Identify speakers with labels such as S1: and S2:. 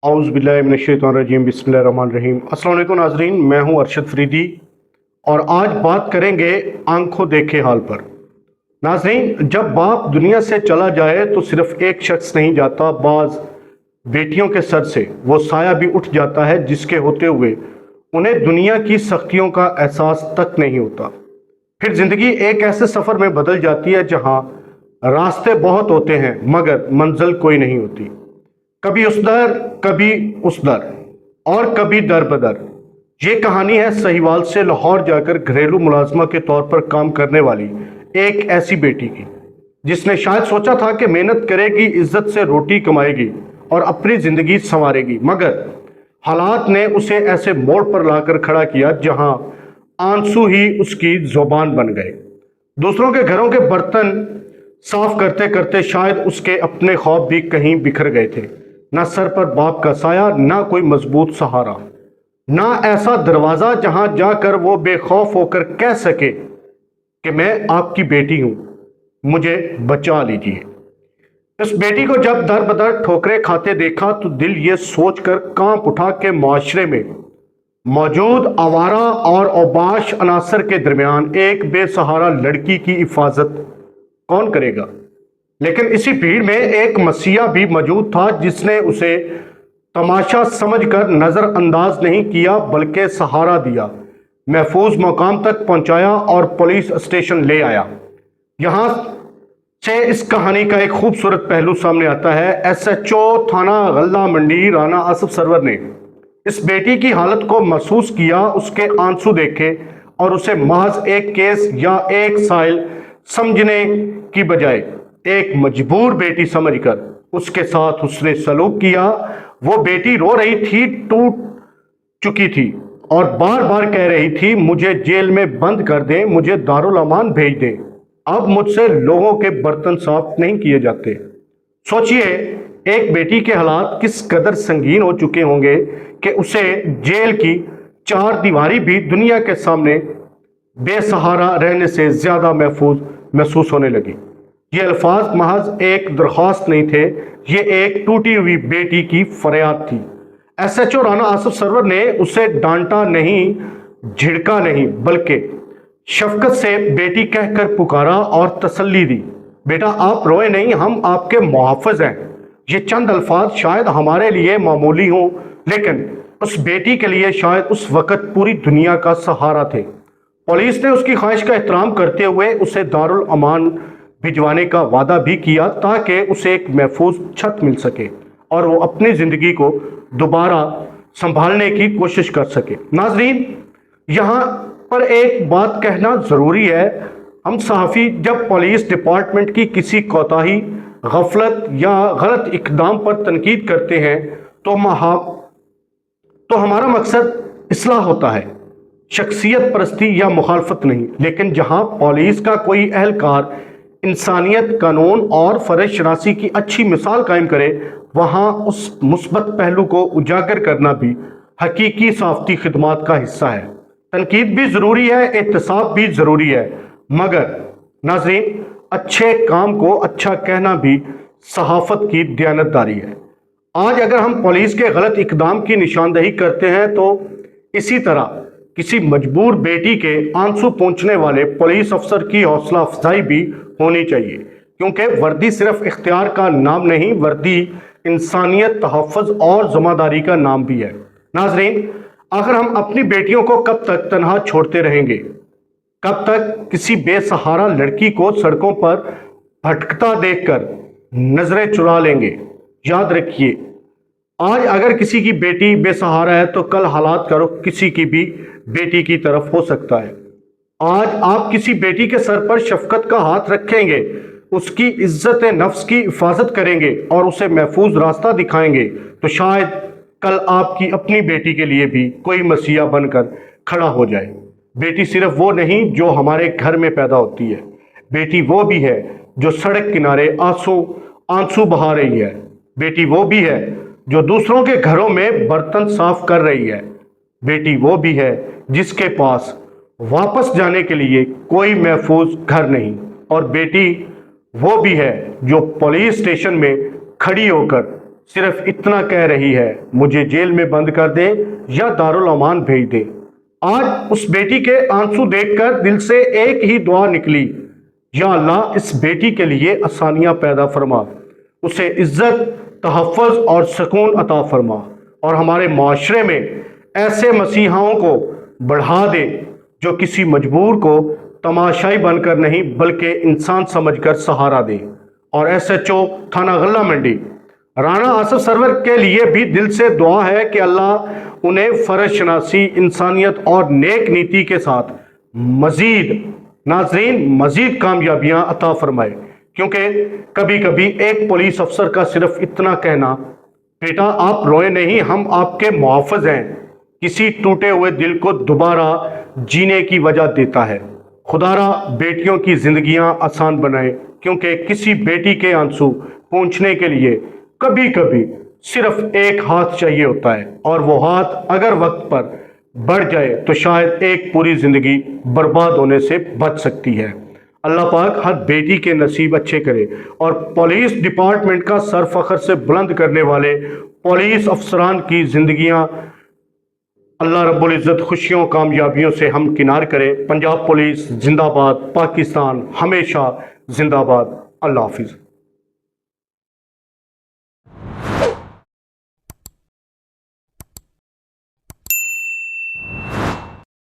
S1: औज़ुबिल्लाहिमिनश्शैतानिर्रजीम बिस्मिल्लाहिर्रहमानिर्रहीम। अस्सलाम वालेकुम नाज़रीन, मैं हूं अरशद फरीदी और आज बात करेंगे आंखों देखे हाल पर। नाज़रीन, जब बाप दुनिया से चला जाए तो सिर्फ एक शख्स नहीं जाता, बाज बेटियों के सर से वो साया भी उठ जाता है जिसके होते हुए उन्हें दुनिया की सख्तियों का एहसास तक नहीं होता। फिर ज़िंदगी एक ऐसे सफ़र में बदल जाती है जहां रास्ते बहुत होते हैं मगर मंजिल कोई नहीं होती। कभी उस दर, कभी उस दर और कभी दर बदर। ये कहानी है सहीवाल से लाहौर जाकर घरेलू मुलाजमा के तौर पर काम करने वाली एक ऐसी बेटी की, जिसने शायद सोचा था कि मेहनत करेगी, इज्जत से रोटी कमाएगी और अपनी जिंदगी संवारेगी, मगर हालात ने उसे ऐसे मोड़ पर लाकर खड़ा किया जहां आंसू ही उसकी जुबान बन गए। दूसरों के घरों के बर्तन साफ करते करते शायद उसके अपने ख्वाब भी कहीं बिखर गए थे। ना सर पर बाप का साया, ना कोई मजबूत सहारा, ना ऐसा दरवाजा जहां जाकर वो बेखौफ होकर कह सके कि मैं आपकी बेटी हूं, मुझे बचा लीजिए। इस बेटी को जब दर बदर ठोकरें खाते देखा तो दिल ये सोचकर कांप उठा कि माशरे में मौजूद आवारा और औबाश अनासर के दरमियान एक बेसहारा लड़की की हिफाजत कौन करेगा। लेकिन इसी भीड़ में एक मसीहा भी मौजूद था जिसने उसे तमाशा समझकर नजरअंदाज नहीं किया बल्कि सहारा दिया, महफूज मकाम तक पहुंचाया और पुलिस स्टेशन ले आया। यहां से इस कहानी का एक खूबसूरत पहलू सामने आता है। SHO थाना गल्ला मंडी राना आसिफ सरवर ने इस बेटी की हालत को महसूस किया, उसके आंसू देखे और उसे महज एक केस या एक साइल समझने की बजाय एक मजबूर बेटी समझकर उसके साथ उसने सलूक किया। वो बेटी रो रही थी, टूट चुकी थी और बार बार कह रही थी, मुझे जेल में बंद कर दें, मुझे दारुल अमान भेज दें, अब मुझसे लोगों के बर्तन साफ नहीं किए जाते। सोचिए एक बेटी के हालात किस कदर संगीन हो चुके होंगे कि उसे जेल की चार दीवारी भी दुनिया के सामने बेसहारा रहने से ज्यादा महफूज महसूस होने लगी। ये अल्फाज महज एक दरख्वास्त नहीं थे, ये एक टूटी हुई बेटी की फरियाद थी। SHO राना आसिफ सरवर ने उसे डांटा नहीं, झिड़का नहीं, बल्कि शफकत से बेटी कहकर पुकारा और तसल्ली दी। बेटा आप रोए नहीं, हम आपके मुहाफ़िज़ हैं। ये चंद अल्फाज शायद हमारे लिए मामूली हों, लेकिन उस बेटी के लिए शायद उस वक़्त पूरी दुनिया का सहारा थे। पुलिस ने उसकी ख्वाहिश का एहतराम करते हुए उसे दारुल अमान भिजवाने का वादा भी किया ताकि उसे एक महफूज छत मिल सके और वो अपनी ज़िंदगी को दोबारा संभालने की कोशिश कर सके। नाजरीन, यहाँ पर एक बात कहना ज़रूरी है, हम सहाफ़ी जब पुलिस डिपार्टमेंट की किसी कोताही, गफलत या गलत इक़दाम पर तनकीद करते हैं तो हमारा मकसद इस्लाह होता है, शख्सियत परस्ती या मुखालफत नहीं। लेकिन जहां पुलिस का कोई अहलकार इंसानियत, कानून और फर्ज शनासी की अच्छी मिसाल कायम करे, वहां उस मुस्बत पहलू को उजागर करना भी हकीकी सहाफ़ती खिदमात का हिस्सा है। तनकीद भी ज़रूरी है, एहतसाब भी ज़रूरी है, मगर नाज़रीन अच्छे काम को अच्छा कहना भी सहाफ़त की दयानतदारी है। आज अगर हम पुलिस के गलत इक़दाम की निशानदही करते हैं तो इसी तरह किसी मजबूर बेटी के आंसू पोंछने वाले पुलिस अफसर की हौसला अफजाई भी होनी चाहिए, क्योंकि वर्दी सिर्फ इख्तियार का नाम नहीं, वर्दी इंसानियत, तहफ़्फ़ुज़ और ज़िम्मेदारी का नाम भी है। नाज़रीन, आखिर हम अपनी बेटियों को कब तक तनहा छोड़ते रहेंगे? कब तक किसी बेसहारा लड़की को सड़कों पर भटकता देखकर नजरें चुरा लेंगे? याद रखिए, आज अगर किसी की बेटी बेसहारा है तो कल हालात का रुख किसी की भी बेटी की तरफ हो सकता है। आज आप किसी बेटी के सर पर शफकत का हाथ रखेंगे, उसकी इज्जत नफ्स की हिफाजत करेंगे और उसे महफूज रास्ता दिखाएंगे, तो शायद कल आपकी अपनी बेटी के लिए भी कोई मसीहा बनकर खड़ा हो जाए। बेटी सिर्फ वो नहीं जो हमारे घर में पैदा होती है, बेटी वो भी है जो सड़क किनारे आंसू बहा रही है, बेटी वो भी है जो दूसरों के घरों में बर्तन साफ कर रही है, बेटी वो भी है जिसके पास वापस जाने के लिए कोई महफूज घर नहीं, और बेटी वो भी है जो पुलिस स्टेशन में खड़ी होकर صرف اتنا کہہ رہی ہے، مجھے جیل میں بند کر دے یا دارالامان بھیج دے۔ آج اس بیٹی کے آنسو دیکھ کر دل سے ایک ہی دعا نکلی، یا اللہ اس بیٹی کے لیے آسانیاں پیدا فرما، اسے عزت، تحفظ اور سکون عطا فرما، اور ہمارے معاشرے میں ایسے مسیحاؤں کو بڑھا دے جو کسی مجبور کو تماشائی بن کر نہیں بلکہ انسان سمجھ کر سہارا دے۔ اور ایس ایچ او تھانہ غلہ منڈی رانا آصف سرور کے لیے بھی دل سے دعا ہے کہ اللہ انہیں فرض شناسی، انسانیت اور نیک نیتی کے ساتھ مزید کامیابیاں عطا فرمائے، کیونکہ کبھی کبھی ایک پولیس افسر کا صرف اتنا کہنا، بیٹا آپ روئے نہیں، ہم آپ کے محافظ ہیں، کسی ٹوٹے ہوئے دل کو دوبارہ جینے کی وجہ دیتا ہے۔ خدا را بیٹیوں کی زندگیاں آسان بنائے، کیونکہ کسی بیٹی کے آنسو پونچھنے کے لیے کبھی کبھی صرف ایک ہاتھ چاہیے ہوتا ہے، اور وہ ہاتھ اگر وقت پر بڑھ جائے تو شاید ایک پوری زندگی برباد ہونے سے بچ سکتی ہے۔ اللہ پاک ہر بیٹی کے نصیب اچھے کرے، اور پولیس ڈپارٹمنٹ کا سر فخر سے بلند کرنے والے پولیس افسران کی زندگیاں اللہ رب العزت خوشیوں کامیابیوں سے ہم کنار کرے۔ پنجاب پولیس زندہ باد، پاکستان ہمیشہ زندہ باد۔ اللہ حافظ۔